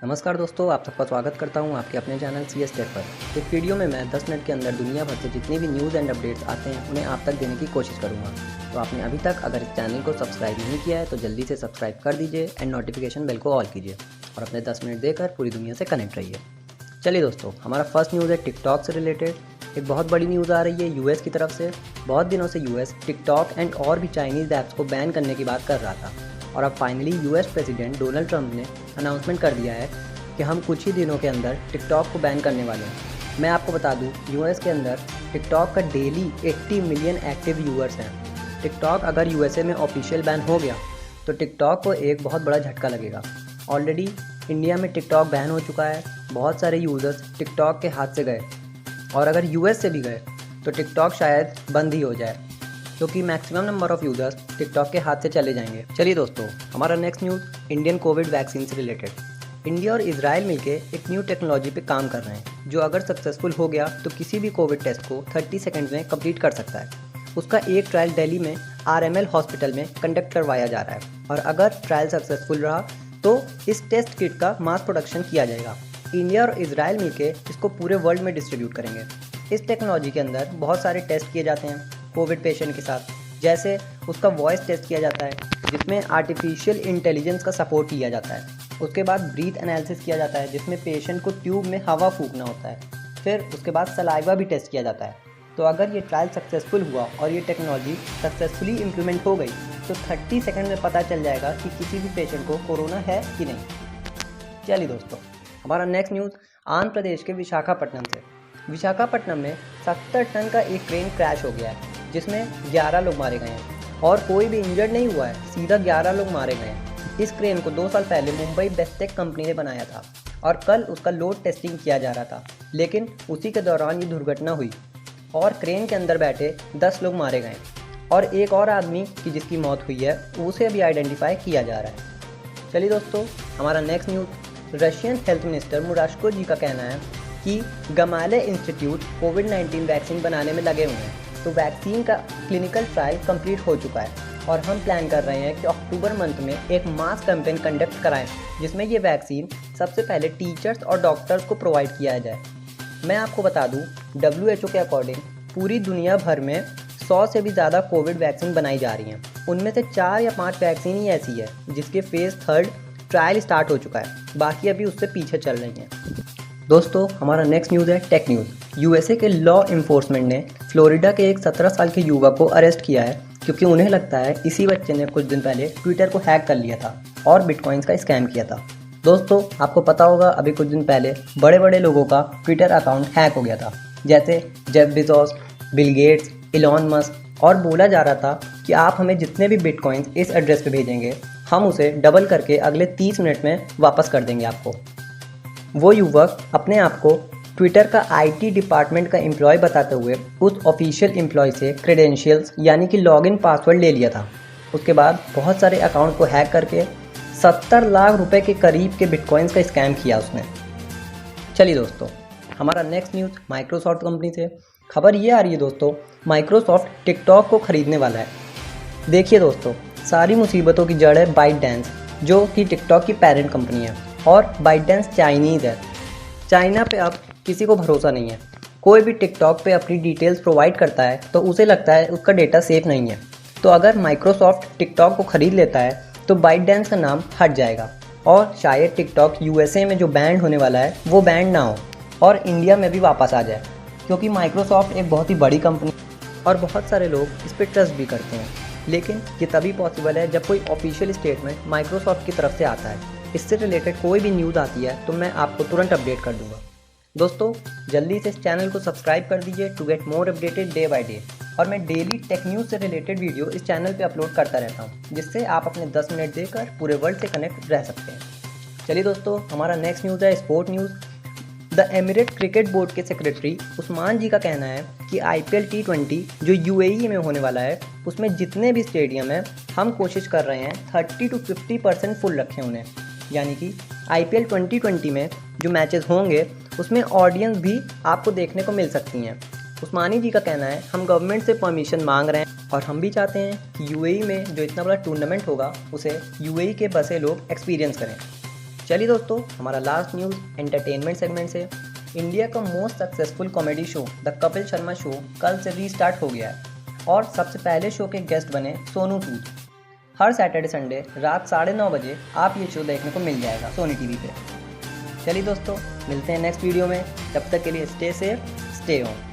नमस्कार दोस्तों, आप सबका स्वागत करता हूं आपके अपने चैनल CS टेक पर। इस वीडियो में मैं 10 मिनट के अंदर दुनिया भर से जितनी भी न्यूज़ एंड अपडेट्स आते हैं उन्हें आप तक देने की कोशिश करूंगा। तो आपने अभी तक अगर इस चैनल को सब्सक्राइब नहीं किया है तो जल्दी से सब्सक्राइब कर दीजिए एंड नोटिफिकेशन बेल को ऑल कीजिए और अपने 10 मिनट देकर पूरी दुनिया से कनेक्ट रहिए। चलिए दोस्तों, हमारा फर्स्ट न्यूज़ है टिकटॉक से रिलेटेड। एक बहुत बड़ी न्यूज़ आ रही है यूएस की तरफ से। बहुत दिनों से यूएस टिकटॉक एंड और भी चाइनीज़ ऐप्स को बैन करने की बात कर रहा था और अब finally US president Donald Trump ने अनाउंसमेंट कर दिया है कि हम कुछ ही दिनों के अंदर टिकटॉक को बैन करने वाले हैं। मैं आपको बता दूं, यूएस के अंदर टिकटॉक का डेली 80 मिलियन एक्टिव यूज़र्स हैं। टिकटॉक अगर यूएसए में ऑफिशियल बैन हो गया तो टिकटॉक को एक बहुत बड़ा झटका लगेगा। ऑलरेडी इंडिया में टिकटॉक बैन हो चुका है, बहुत सारे यूज़र्स टिकटॉक के हाथ से गए और अगर यूएस से भी गए तो टिकटॉक शायद बंद ही हो जाए क्योंकि maximum number of users TikTok के हाथ से चले जाएंगे। चलिए दोस्तों, हमारा next news Indian Covid vaccine से रिलेटेड। इंडिया और इजराइल मिलके एक न्यू टेक्नोलॉजी पे काम कर रहे हैं जो अगर सक्सेसफुल हो गया तो किसी भी कोविड टेस्ट को 30 सेकंड में कंप्लीट कर सकता है। उसका एक ट्रायल दिल्ली में RML हॉस्पिटल में कंडक्ट करवाया जा रहा है और अगर ट्रायल सक्सेसफुल रहा तो इस टेस्ट किट का मास प्रोडक्शन किया जाएगा। इंडिया और इजराइल मिलके इसको पूरे वर्ल्ड में डिस्ट्रीब्यूट करेंगे। इस टेक्नोलॉजी के अंदर बहुत सारे टेस्ट किए जाते हैं कोविड पेशेंट के साथ, जैसे उसका वॉइस टेस्ट किया जाता है जिसमें आर्टिफिशियल इंटेलिजेंस का सपोर्ट लिया जाता है। उसके बाद ब्रीथ एनालिसिस किया जाता है जिसमें पेशेंट को ट्यूब में हवा फूंकना होता है। फिर उसके बाद सलाइवा भी टेस्ट किया जाता है। तो अगर ये ट्रायल सक्सेसफुल हुआ और ये टेक्नोलॉजी सक्सेसफुली इम्प्लीमेंट हो गई तो 30 सेकंड में पता चल जाएगा कि किसी भी पेशेंट को कोरोना है कि नहीं। चलिए दोस्तों, हमारा नेक्स्ट न्यूज़ आंध्र प्रदेश के विशाखापट्टनम से। विशाखापट्टनम में 70 टन का एक क्रेन क्रैश हो गया है जिसमें 11 लोग मारे गए हैं और कोई भी इंजर्ड नहीं हुआ है, सीधा 11 लोग मारे गए हैं। इस क्रेन को 2 साल पहले मुंबई बेस्टेक कंपनी ने बनाया था और कल उसका लोड टेस्टिंग किया जा रहा था, लेकिन उसी के दौरान ये दुर्घटना हुई और क्रेन के अंदर बैठे 10 लोग मारे गए और एक और आदमी की जिसकी मौत हुई है उसे अभी आइडेंटिफाई किया जा रहा है। चलिए दोस्तों, हमारा next news Russian health minister Murashko ji का कहना है कि गमाले इंस्टीट्यूट कोविड-19 वैक्सीन बनाने में लगे हुए हैं। तो वैक्सीन का क्लिनिकल ट्रायल कंप्लीट हो चुका है और हम प्लान कर रहे हैं कि अक्टूबर मंथ में एक मास कैंपेन कंडक्ट कराएं जिसमें ये वैक्सीन सबसे पहले टीचर्स और डॉक्टर्स को प्रोवाइड किया जाए। मैं आपको बता दूं, WHO के अकॉर्डिंग पूरी दुनिया भर में 100 से भी ज़्यादा कोविड वैक्सीन बनाई जा रही हैं। उनमें से 4 या 5 वैक्सीन ही ऐसी है जिसके फेज़ 3 ट्रायल स्टार्ट हो चुका है, बाकी अभी उससे पीछे चल रही हैं। दोस्तों, हमारा नेक्स्ट न्यूज़ है टेक न्यूज़। यूएसए के लॉ इन्फोर्समेंट ने फ्लोरिडा के एक 17 साल के युवक को अरेस्ट किया है क्योंकि उन्हें लगता है इसी बच्चे ने कुछ दिन पहले ट्विटर को हैक कर लिया था और बिटकॉइंस का स्कैम किया था। दोस्तों, आपको पता होगा अभी कुछ दिन पहले बड़े बड़े लोगों का ट्विटर अकाउंट हैक हो गया था, जैसे Jeff Bezos, Bill Gates, Elon Musk, और बोला जा रहा था कि आप हमें जितने भी बिटकॉइंस इस एड्रेस पे भेजेंगे हम उसे डबल करके अगले 30 मिनट में वापस कर देंगे आपको। वो युवक अपने आप को ट्विटर का IT डिपार्टमेंट का एम्प्लॉय बताते हुए उस ऑफिशियल एम्प्लॉय से क्रेडेंशियल्स यानी कि लॉगिन पासवर्ड ले लिया था। उसके बाद बहुत सारे अकाउंट को हैक करके 70 लाख रुपए के करीब के बिटकॉइंस का स्कैम किया उसने। चलिए दोस्तों, हमारा नेक्स्ट न्यूज़ माइक्रोसॉफ्ट कंपनी से खबर ये आ रही है दोस्तों, माइक्रोसॉफ्ट टिकटॉक को खरीदने वाला है। देखिए दोस्तों, सारी मुसीबतों की जड़ है बाइटडेंस जो कि टिकटॉक की पेरेंट कंपनी है और बाइटडेंस चाइनीज़ है। चाइना पे अब किसी को भरोसा नहीं है। कोई भी टिकटॉक पे अपनी डिटेल्स प्रोवाइड करता है तो उसे लगता है उसका डेटा सेफ नहीं है। तो अगर माइक्रोसॉफ्ट टिकटॉक को खरीद लेता है तो बाइटडेंस का नाम हट जाएगा और शायद टिकटॉक यूएसए में जो बैंड होने वाला है वो बैंड ना हो और इंडिया में भी वापस आ जाए, क्योंकि माइक्रोसॉफ्ट एक बहुत ही बड़ी कंपनी और बहुत सारे लोग इस पर ट्रस्ट भी करते हैं। लेकिन ये तभी पॉसिबल है जब कोई ऑफिशियल स्टेटमेंट माइक्रोसॉफ्ट की तरफ से आता है। इससे रिलेटेड कोई भी न्यूज़ आती है तो मैं आपको तुरंत अपडेट कर दूंगा। दोस्तों, जल्दी से इस चैनल को सब्सक्राइब कर दीजिए to get more updated day by day. और मैं डेली टेक न्यूज़ से रिलेटेड वीडियो इस चैनल पे अपलोड करता रहता हूँ जिससे आप अपने 10 मिनट देकर पूरे वर्ल्ड से कनेक्ट रह सकते हैं। चलिए दोस्तों, हमारा नेक्स्ट न्यूज़ है sport news. The emirate cricket board के सेक्रेटरी उस्मान जी का कहना है कि IPL T20 जो UAE में होने वाला है उसमें जितने भी स्टेडियम हैं हम कोशिश कर रहे हैं 30 to 50% फुल रखें उन्हें, यानी कि IPL 2020 में जो मैचेस होंगे उसमें ऑडियंस भी आपको देखने को मिल सकती हैं। उस्मानी जी का कहना है हम गवर्नमेंट से परमिशन मांग रहे हैं और हम भी चाहते हैं कि UAE में जो इतना बड़ा टूर्नामेंट होगा उसे UAE के बसे लोग एक्सपीरियंस करें। चलिए दोस्तों, हमारा लास्ट न्यूज़ एंटरटेनमेंट सेगमेंट से। इंडिया का most successful comedy show the Kapil Sharma show कल से रीस्टार्ट हो गया है और सबसे पहले शो के गेस्ट बने सोनू सूद। हर सैटरडे संडे रात 9:30 बजे आप ये शो देखने को मिल जाएगा सोनी टीवी पे। चलिए दोस्तों, मिलते हैं नेक्स्ट वीडियो में। तब तक के लिए स्टे सेफ, स्टे होम।